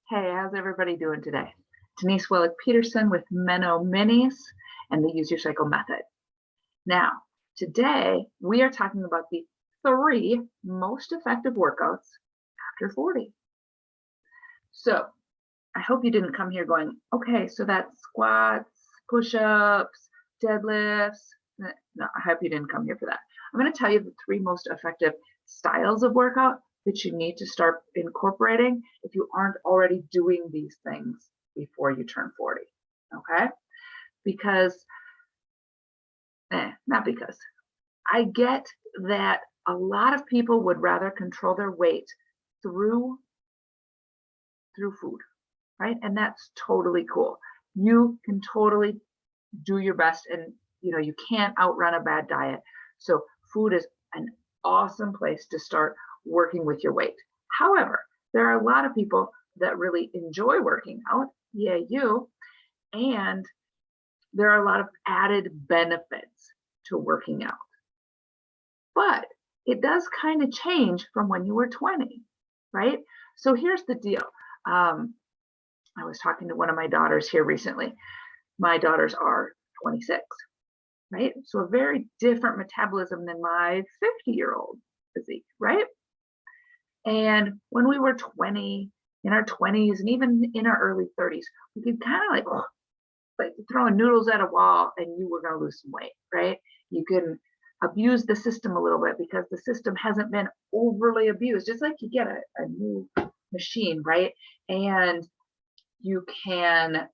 Hey, how's everybody doing today? Denise Willick-Peterson with Meno Minis and the Use Your Cycle method. Now, today we are talking about the 3 most effective workouts after 40. So I hope you didn't come here going, okay, so that's squats, push-ups, deadlifts. No, I hope you didn't come here for that. I'm going to tell you the 3 most effective styles of workout that you need to start incorporating if you aren't already doing these things before you turn 40, okay? Not because. I get that a lot of people would rather control their weight through food, right? And that's totally cool. You can totally do your best, and you can't outrun a bad diet. So food is an awesome place to start working with your weight. However, there are a lot of people that really enjoy working out, yeah, you, and there are a lot of added benefits to working out. But it does kind of change from when you were 20, right? So here's the deal. I was talking to one of my daughters here recently. My daughters are 26, right? So a very different metabolism than my 50-year-old physique, right? And when we were 20, in our 20s, and even in our early 30s, we could kind of like throwing noodles at a wall and you were going to lose some weight, right? You can abuse the system a little bit because the system hasn't been overly abused. Just like you get a new machine, right? And you can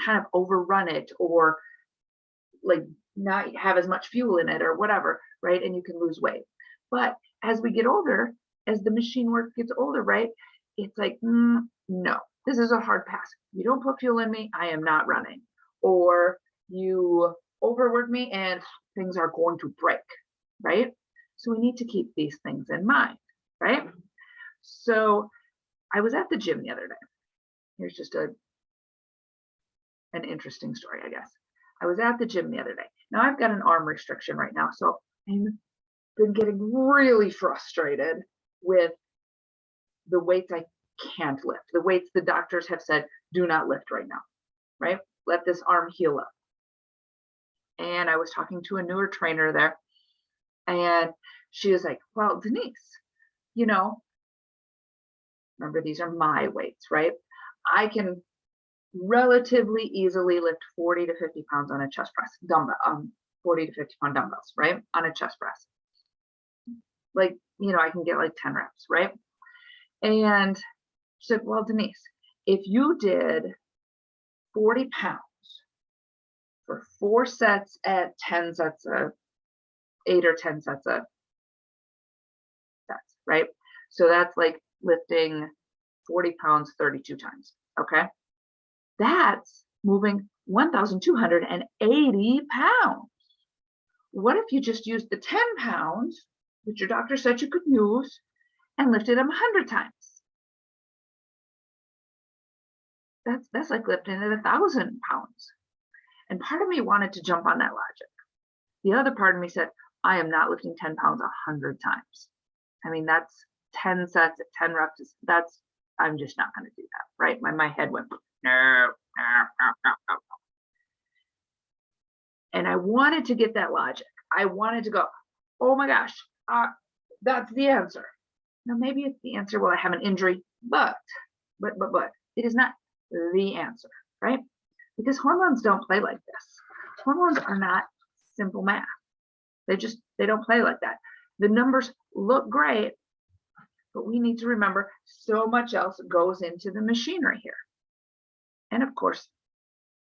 kind of overrun it, or like not have as much fuel in it or whatever, right? And you can lose weight. But as we get older, as the machine work gets older, right? It's like, no, this is a hard pass. You don't put fuel in me, I am not running. Or you overwork me and things are going to break, right? So we need to keep these things in mind, right? So I was at the gym the other day. Here's just an interesting story, I guess. I was at the gym the other day. Now I've got an arm restriction right now, so I've been getting really frustrated with the weights I can't lift, the weights the doctors have said do not lift right now, right? Let this arm heal up. And I was talking to a newer trainer there, and she was like, well, Denise, remember, these are my weights, right? I can relatively easily lift 40 to 50 pounds on a chest press, 40 to 50 pound dumbbells, right? On a chest press. Like, I can get like 10 reps, right? And she said, well, Denise, if you did 40 pounds for 4 sets at 10 sets of 8 or 10 sets of sets, right? So that's like lifting 40 pounds 32 times, okay? That's moving 1,280 pounds. What if you just used the 10 pounds, which your doctor said you could use, and lifted them 100 times? That's like lifting at 1,000 pounds. And part of me wanted to jump on that logic. The other part of me said, I am not lifting 10 pounds 100 times. I mean, that's 10 sets at 10 reps. I'm just not going to do that, right? My head went, no. And I wanted to get that logic. I wanted to go, oh my gosh, that's the answer. Now, maybe it's the answer, well, I have an injury, but it is not the answer, right? Because hormones don't play like this. Hormones are not simple math. They don't play like that. The numbers look great, but we need to remember so much else goes into the machinery here. And of course,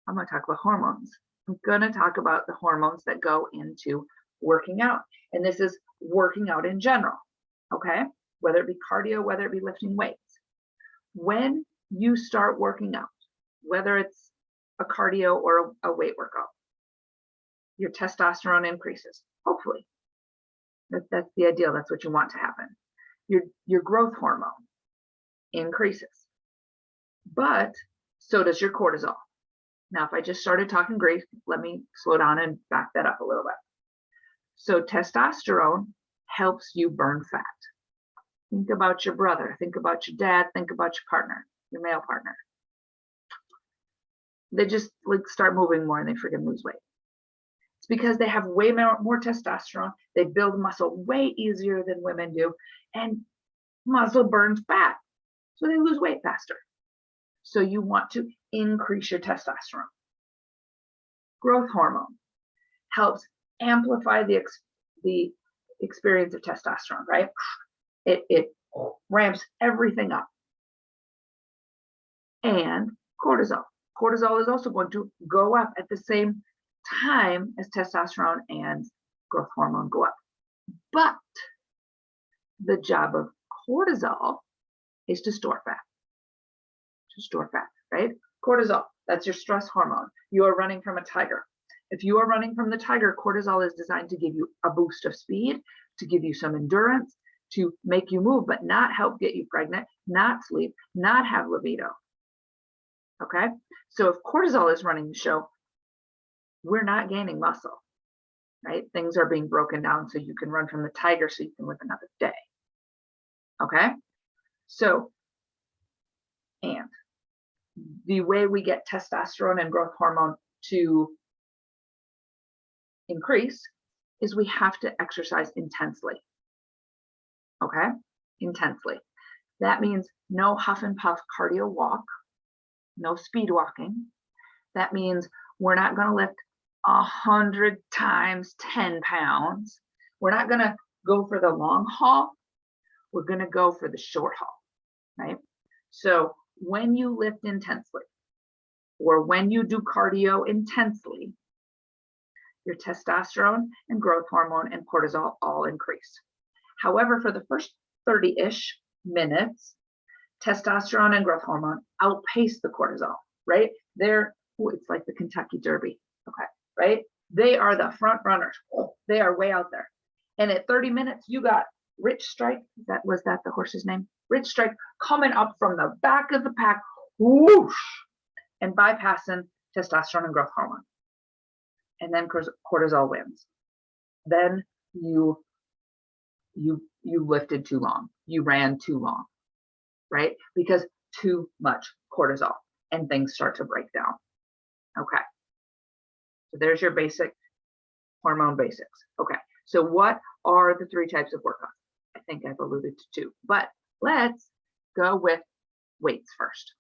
I'm going to talk about hormones. I'm going to talk about the hormones that go into working out. And this is working out in general, okay? Whether it be cardio, whether it be lifting weights. When you start working out, whether it's a cardio or a weight workout, your testosterone increases, hopefully. That's the ideal. That's what you want to happen. Your growth hormone increases, but so does your cortisol. Now, if I just started talking Greek, let me slow down and back that up a little bit. So testosterone helps you burn fat. Think about your brother, think about your dad, think about your partner. your male partner. They just like start moving more and they freaking lose weight. It's because they have way more testosterone. They build muscle way easier than women do, and muscle burns fat, so they lose weight faster. So you want to increase your testosterone. Growth hormone helps amplify the experience of testosterone, right? It ramps everything up. And cortisol. Cortisol is also going to go up at the same time as testosterone and growth hormone go up. But the job of cortisol is to store fat. To store fat, right? Cortisol, that's your stress hormone. You are running from a tiger. If you are running from the tiger, cortisol is designed to give you a boost of speed, to give you some endurance, to make you move, but not help get you pregnant, not sleep, not have libido. Okay? So if cortisol is running the show, we're not gaining muscle, right? Things are being broken down so you can run from the tiger so you can live another day. Okay? So, and the way we get testosterone and growth hormone to increase is we have to exercise intensely. Okay? Intensely. That means no huff and puff cardio walk, no speed walking. That means we're not going to lift 100 times 10 pounds. We're not going to go for the long haul. We're going to go for the short haul, right? So when you lift intensely, or when you do cardio intensely, your testosterone and growth hormone and cortisol all increase. However, for the first 30-ish minutes, testosterone and growth hormone outpace the cortisol, right? It's like the Kentucky Derby, okay, right? They are the front runners. They are way out there. And at 30 minutes, you got Rich Strike. Was that the horse's name? Rich Strike coming up from the back of the pack, whoosh, and bypassing testosterone and growth hormone. And then cortisol wins. Then you lifted too long. You ran too long, right? Because too much cortisol and things start to break down. Okay. So there's your basic hormone basics. Okay. So what are the 3 types of workouts? I think I've alluded to 2, but let's go with weights first.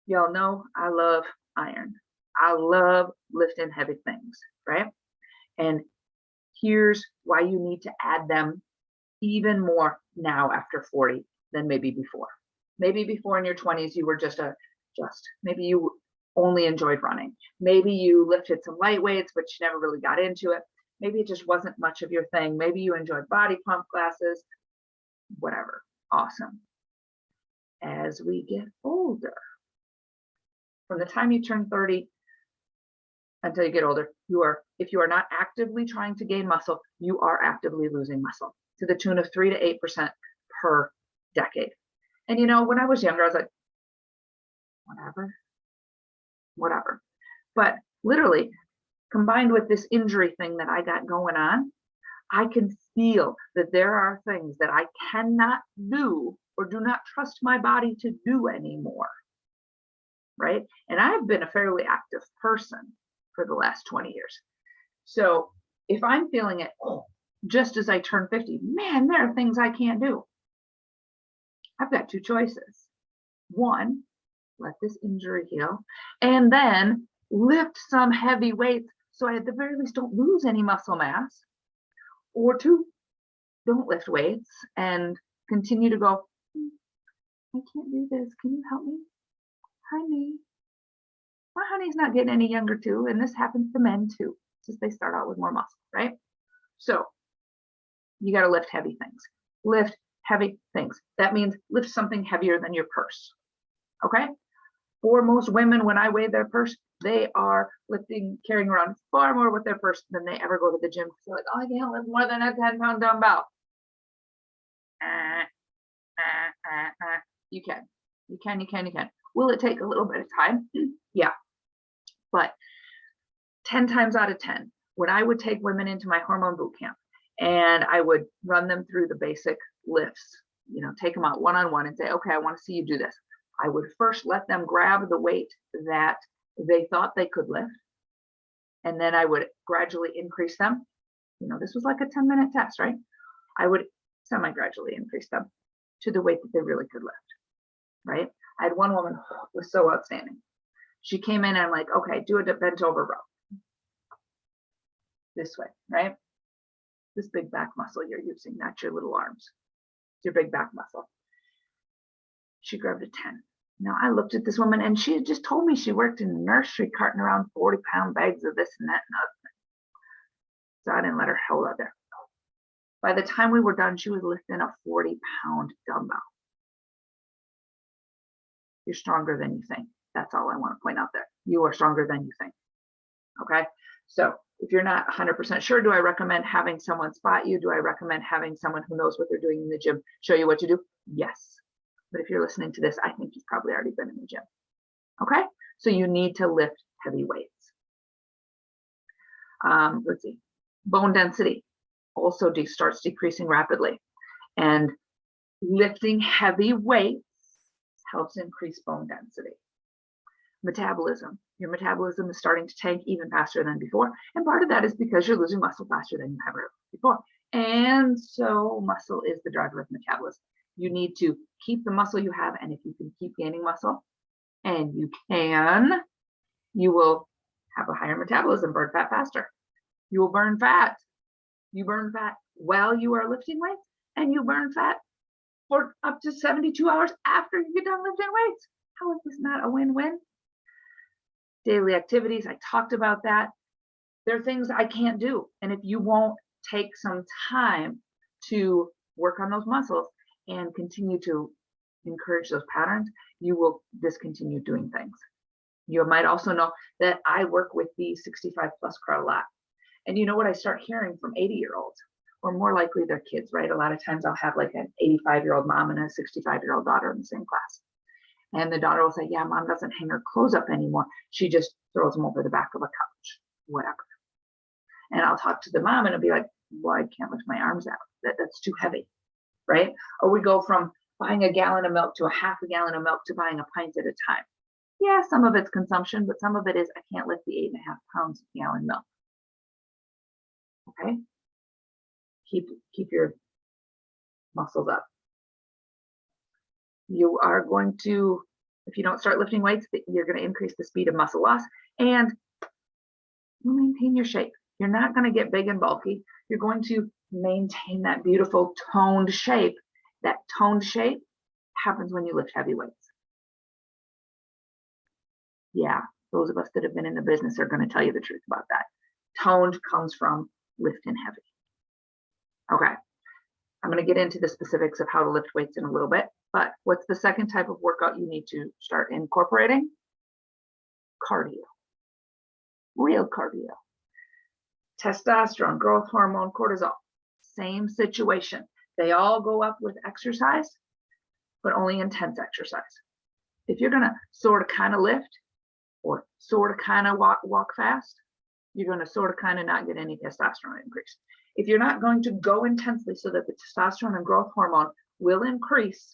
Y'all know I love iron. I love lifting heavy things, right? And here's why you need to add them even more now after 40 than maybe before. Maybe before in your 20s, you were maybe you only enjoyed running. Maybe you lifted some light weights, but you never really got into it. Maybe it just wasn't much of your thing. Maybe you enjoyed body pump classes, whatever. Awesome. As we get older, from the time you turn 30 until you get older, if you are not actively trying to gain muscle, you are actively losing muscle to the tune of 3 to 8% per decade. And when I was younger, I was like, whatever. But literally, combined with this injury thing that I got going on, I can feel that there are things that I cannot do or do not trust my body to do anymore, right? And I've been a fairly active person for the last 20 years. So if I'm feeling it, just as I turn 50, man, there are things I can't do. I've got 2 choices. 1, let this injury heal, and then lift some heavy weights so I at the very least don't lose any muscle mass. Or 2, don't lift weights and continue to go, I can't do this. Can you help me? Honey. My honey's not getting any younger too, and this happens to men too, since they start out with more muscle, right? So you got to lift heavy things. Lift heavy things. That means lift something heavier than your purse, okay? For most women, when I weigh their purse, they are carrying around far more with their purse than they ever go to the gym. They're like, oh, I can't lift more than a 10-pound dumbbell. You can. Will it take a little bit of time? Yeah. But 10 times out of 10, when I would take women into my hormone boot camp and I would run them through the basic lifts take them out one-on-one and say, okay, I want to see you do this. I would first let them grab the weight that they thought they could lift. And then I would gradually increase them. This was like a 10-minute test, right? I would semi-gradually increase them to the weight that they really could lift, right? I had one woman who was so outstanding. She came in and I'm like, okay, do a bent over row. This way, right? This big back muscle you're using, not your little arms. It's your big back muscle. She grabbed a 10. Now I looked at this woman and she had just told me she worked in the nursery carting around 40-pound bags of this and that and other thing. So I didn't let her hold out there. By the time we were done, she was lifting a 40-pound dumbbell. You're stronger than you think. That's all I want to point out there. You are stronger than you think. Okay? So if you're not 100% sure, do I recommend having someone spot you? Do I recommend having someone who knows what they're doing in the gym show you what to do? Yes. But if you're listening to this, I think you've probably already been in the gym. Okay? So you need to lift heavy weights. Let's see. Bone density also starts decreasing rapidly. And lifting heavy weights helps increase bone density. Metabolism. Your metabolism is starting to tank even faster than before. And part of that is because you're losing muscle faster than you have before. And so muscle is the driver of metabolism. You need to keep the muscle you have. And if you can keep gaining muscle, and you will have a higher metabolism, burn fat faster. You will burn fat. You burn fat while you are lifting weights, and you burn fat for up to 72 hours after you get done lifting weights. How is this not a win-win? Daily activities, I talked about that. There are things I can't do. And if you won't take some time to work on those muscles and continue to encourage those patterns, you will discontinue doing things. You might also know that I work with the 65 plus crowd a lot. And you know what I start hearing from 80-year-olds, or more likely they're kids, right? A lot of times I'll have like an 85-year-old mom and a 65-year-old daughter in the same class. And the daughter will say, yeah, mom doesn't hang her clothes up anymore. She just throws them over the back of a couch, whatever. And I'll talk to the mom and I'll be like, well, I can't lift my arms out. That's too heavy, right? Or we go from buying a gallon of milk to a half a gallon of milk to buying a pint at a time. Yeah, some of it's consumption, but some of it is I can't lift the 8.5 pounds of gallon milk. Okay? Keep your muscles up. You are going to, if you don't start lifting weights, you're going to increase the speed of muscle loss and you'll maintain your shape. You're not going to get big and bulky. You're going to maintain that beautiful toned shape. That toned shape happens when you lift heavy weights. Yeah, those of us that have been in the business are going to tell you the truth about that. Toned comes from lifting heavy. Okay, I'm going to get into the specifics of how to lift weights in a little bit, but what's the second type of workout you need to start incorporating? Cardio. Real cardio. Testosterone, growth hormone, cortisol, same situation. They all go up with exercise, but only intense exercise. If you're going to sort of kind of lift or sort of kind of walk fast, you're going to sort of kind of not get any testosterone increase. If you're not going to go intensely so that the testosterone and growth hormone will increase,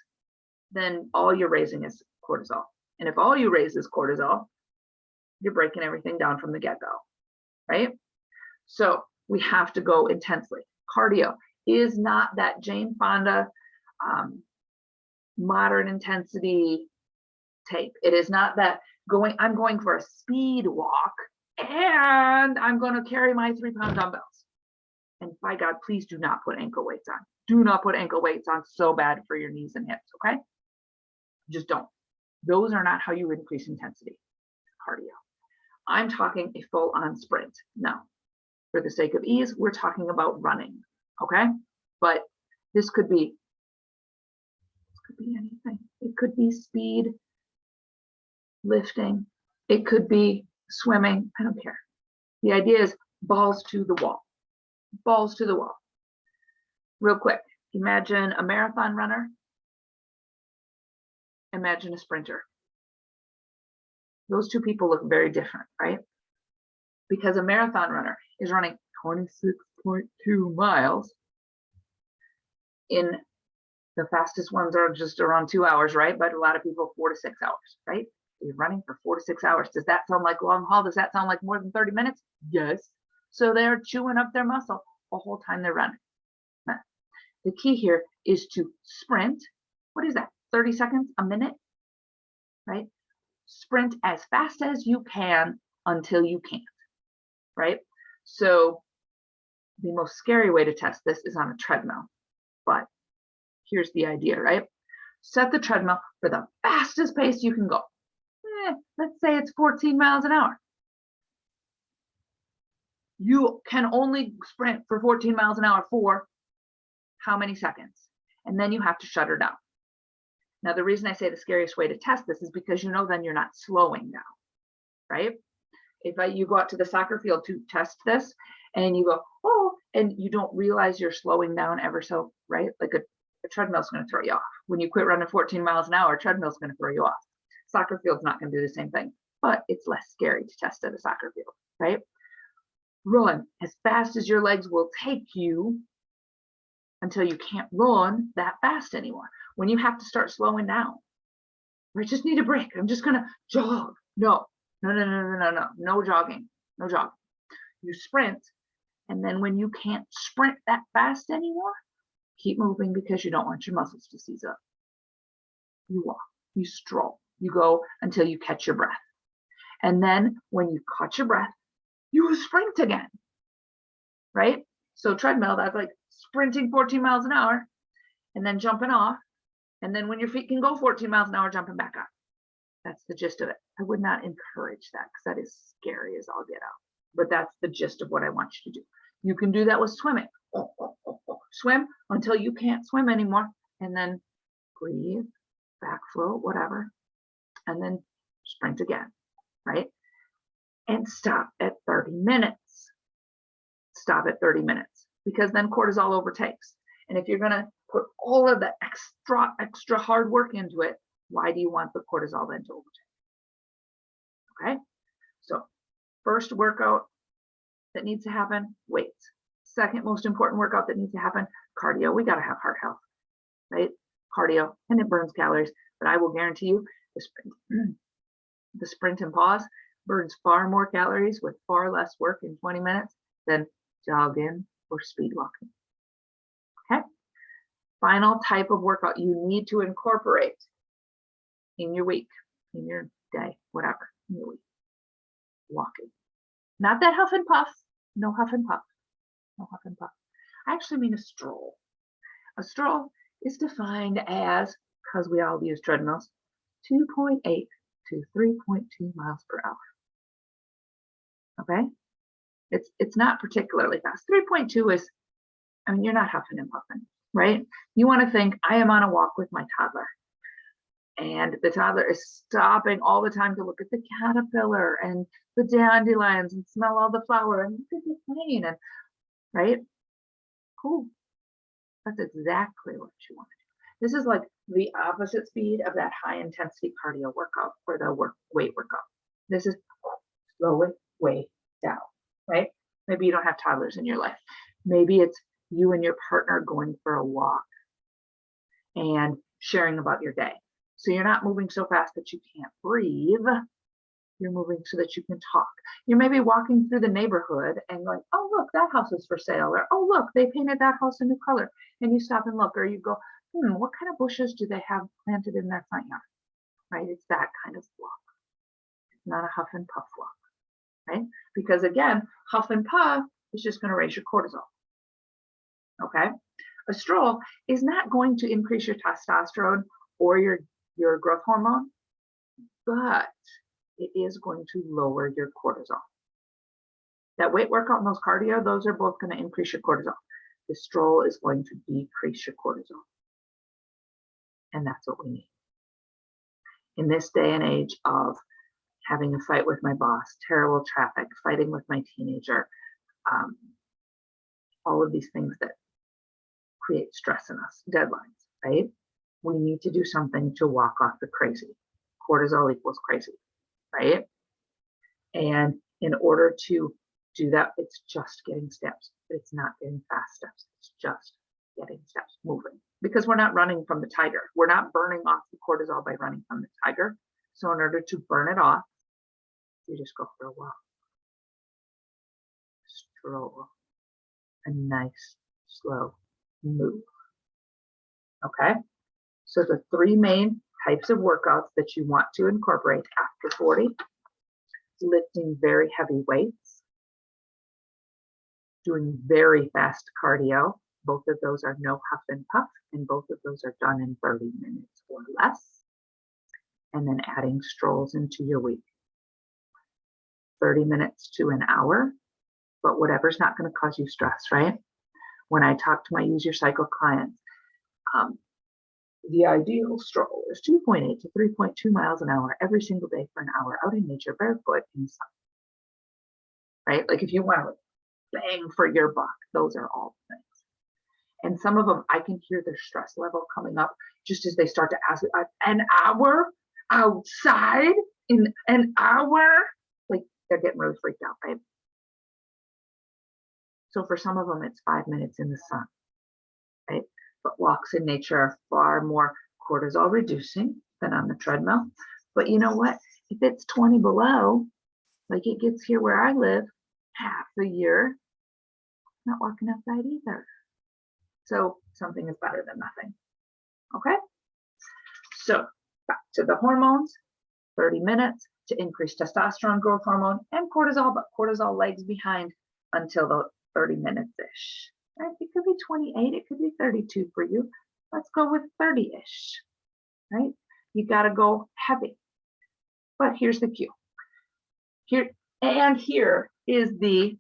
then all you're raising is cortisol. And if all you raise is cortisol, you're breaking everything down from the get-go, right? So we have to go intensely. Cardio is not that Jane Fonda modern intensity tape. It is not that I'm going for a speed walk and I'm going to carry my 3-pound dumbbells. And by God, please do not put ankle weights on. Do not put ankle weights on. So bad for your knees and hips, okay? Just don't. Those are not how you increase intensity. Cardio. I'm talking a full-on sprint. Now, for the sake of ease, we're talking about running, okay? But this could be anything. It could be speed, lifting. It could be swimming. I don't care. The idea is balls to the wall. Balls to the wall. Real quick, imagine a marathon runner. Imagine a sprinter. Those two people look very different, right? Because a marathon runner is running 26.2 miles in The fastest ones are just around 2 hours, right? But a lot of people 4 to 6 hours, right? You're running for 4 to 6 hours. Does that sound like long haul? Does that sound like more than 30 minutes? Yes. So they're chewing up their muscle the whole time they're running. The key here is to sprint. What is that? 30 seconds, a minute, right? Sprint as fast as you can until you can't, right? So the most scary way to test this is on a treadmill, but here's the idea, right? Set the treadmill for the fastest pace you can go. Let's say it's 14 miles an hour. You can only sprint for 14 miles an hour for how many seconds? And then you have to shut her down. Now, the reason I say the scariest way to test this is because then you're not slowing down, right? If you go out to the soccer field to test this and you go, oh, and you don't realize you're slowing down ever so, right? Like a treadmill's going to throw you off. When you quit running 14 miles an hour, a treadmill's going to throw you off. Soccer field's not going to do the same thing, but it's less scary to test at a soccer field, right? Run as fast as your legs will take you until you can't run that fast anymore. When you have to start slowing down, I just need a break. I'm just going to jog. No jogging. No jogging. You sprint. And then when you can't sprint that fast anymore, keep moving because you don't want your muscles to seize up. You walk, you stroll, you go until you catch your breath. And then when you catch your breath, you sprint again, right? So treadmill, that's like sprinting 14 miles an hour and then jumping off. And then when your feet can go 14 miles an hour, jumping back up. That's the gist of it. I would not encourage that because that is scary as all get out. But that's the gist of what I want you to do. You can do that with swimming. Swim until you can't swim anymore. And then breathe, back float, whatever. And then sprint again, right? And stop at 30 minutes. Stop at 30 minutes because then cortisol overtakes. And if you're going to put all of the extra hard work into it, why do you want the cortisol then to overtake? Okay, so first workout that needs to happen, weights. Second most important workout that needs to happen, cardio. We got to have heart health, right? Cardio, and it burns calories, but I will guarantee you the sprint and pause burns far more calories with far less work in 20 minutes than jogging or speed walking. Okay. Final type of workout you need to incorporate in your week, in your day, whatever, in your week. Walking. Not that huff and puff. No huff and puff. No huff and puff. I actually mean a stroll. A stroll is defined as, because we all use treadmills, 2.8 to 3.2 miles per hour. Okay? It's not particularly fast. 3.2 is, you're not huffing and puffing, right? You want to think, I am on a walk with my toddler. And the toddler is stopping all the time to look at the caterpillar and the dandelions and smell all the flower and look at the plane, and right? Cool. That's exactly what you want to do. This is like the opposite speed of that high intensity cardio workout or the weight workout. This is slow it way down, right? Maybe you don't have toddlers in your life. Maybe it's you and your partner going for a walk and sharing about your day. So you're not moving so fast that you can't breathe. You're moving so that you can talk. You may be walking through the neighborhood and going, oh, look, that house is for sale. Or, oh, look, they painted that house a new color. And you stop and look. Or you go, what kind of bushes do they have planted in their front yard? Right? It's that kind of walk. It's not a huff and puff walk. Right? Because again, huff and puff is just going to raise your cortisol. Okay? A stroll is not going to increase your testosterone or your growth hormone, but it is going to lower your cortisol. That weight workout and those cardio, those are both going to increase your cortisol. The stroll is going to decrease your cortisol. And that's what we need. In this day and age of having a fight with my boss, terrible traffic, fighting with my teenager, all of these things that create stress in us, deadlines, right? We need to do something to walk off the crazy. Cortisol equals crazy, right? And in order to do that, it's just getting steps. It's not getting fast steps. It's just getting steps, moving, because we're not running from the tiger. We're not burning off the cortisol by running from the tiger. So in order to burn it off, you just go for a walk. Stroll. A nice, slow move. Okay? So the three main types of workouts that you want to incorporate after 40, lifting very heavy weights, doing very fast cardio. Both of those are no huff and puff, and both of those are done in 30 minutes or less. And then adding strolls into your week. 30 minutes to an hour, but whatever's not going to cause you stress, right? When I talk to my Use Your Cycle clients, the ideal stroll is 2.8 to 3.2 miles an hour every single day for an hour out in nature, barefoot in the sun. Right? Like if you want to bang for your buck, those are all things. And some of them, I can hear their stress level coming up just as they start to ask, an hour outside in an hour? Like they're getting really freaked out, right? So for some of them, it's 5 minutes in the sun, right? But walks in nature are far more cortisol reducing than on the treadmill. But you know what? If it's 20 below, like it gets here where I live, half the year, I'm not walking outside either. So something is better than nothing. Okay? So back to the hormones, 30 minutes to increase testosterone growth hormone and cortisol, but cortisol lags behind until the 30 minutes-ish. Right? It could be 28, it could be 32 for you. Let's go with 30-ish, right? You got to go heavy. But here's the cue. Here is the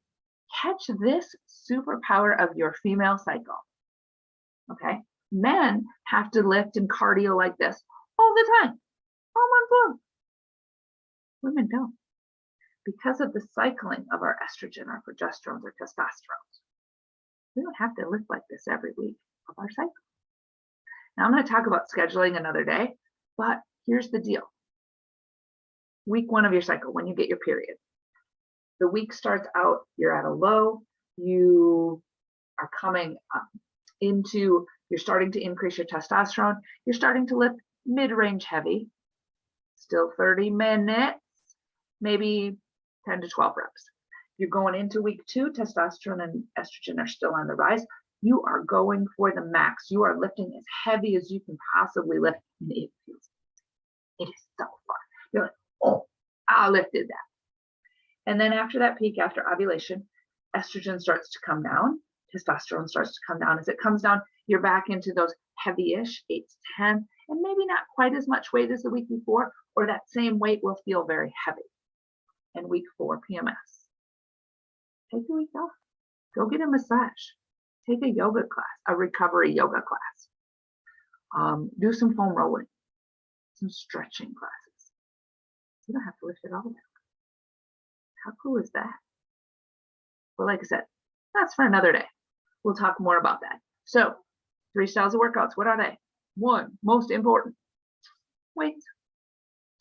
catch this superpower of your female cycle. Okay? Men have to lift and cardio like this all the time, all month long. Women don't. Because of the cycling of our estrogen, our progesterones, our testosterones. We don't have to lift like this every week of our cycle. Now I'm going to talk about scheduling another day, but here's the deal. Week 1 of your cycle, when you get your period, the week starts out, you're at a low, you are coming into, you're starting to increase your testosterone, you're starting to lift mid-range heavy, still 30 minutes, maybe 10 to 12 reps. You're going into week 2, testosterone and estrogen are still on the rise. You are going for the max. You are lifting as heavy as you can possibly lift. And it feels, it is so fun. You're like, oh, I lifted that. And then after that peak, after ovulation, estrogen starts to come down. Testosterone starts to come down. As it comes down, you're back into those heavy-ish, 8 to 10, and maybe not quite as much weight as the week before, or that same weight will feel very heavy. And week 4, PMS. Take a week off. Go get a massage. Take a yoga class, a recovery yoga class. Do some foam rolling, some stretching classes. You don't have to lift it all back. How cool is that? Well, like I said, that's for another day. We'll talk more about that. So 3 styles of workouts. What are they? 1, most important, weights.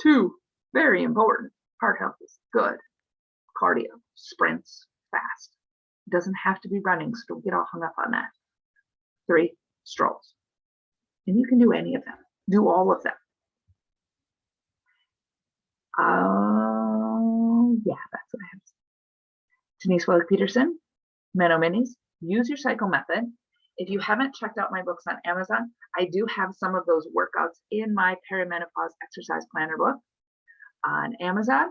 2, very important, heart health is good. Cardio, sprints, fast. It doesn't have to be running, so don't get all hung up on that. 3, strolls. And you can do any of them. Do all of them. Yeah, that's what I have. Denise Willick-Peterson, Meno Minis, Use Your Cycle Method. If you haven't checked out my books on Amazon, I do have some of those workouts in my Perimenopause Exercise Planner book on Amazon.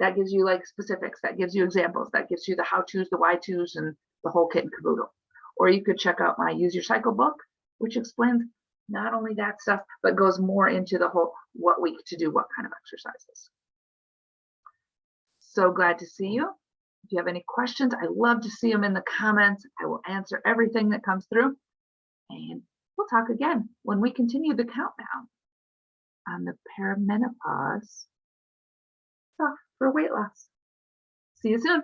That gives you like specifics, that gives you examples, that gives you the how-tos, the why-tos, and the whole kit and caboodle. Or you could check out my Use Your Cycle book, which explains not only that stuff, but goes more into the whole what week to do what kind of exercises. So glad to see you. If you have any questions, I love to see them in the comments. I will answer everything that comes through. And we'll talk again when we continue the countdown on the perimenopause stuff for weight loss. See you soon.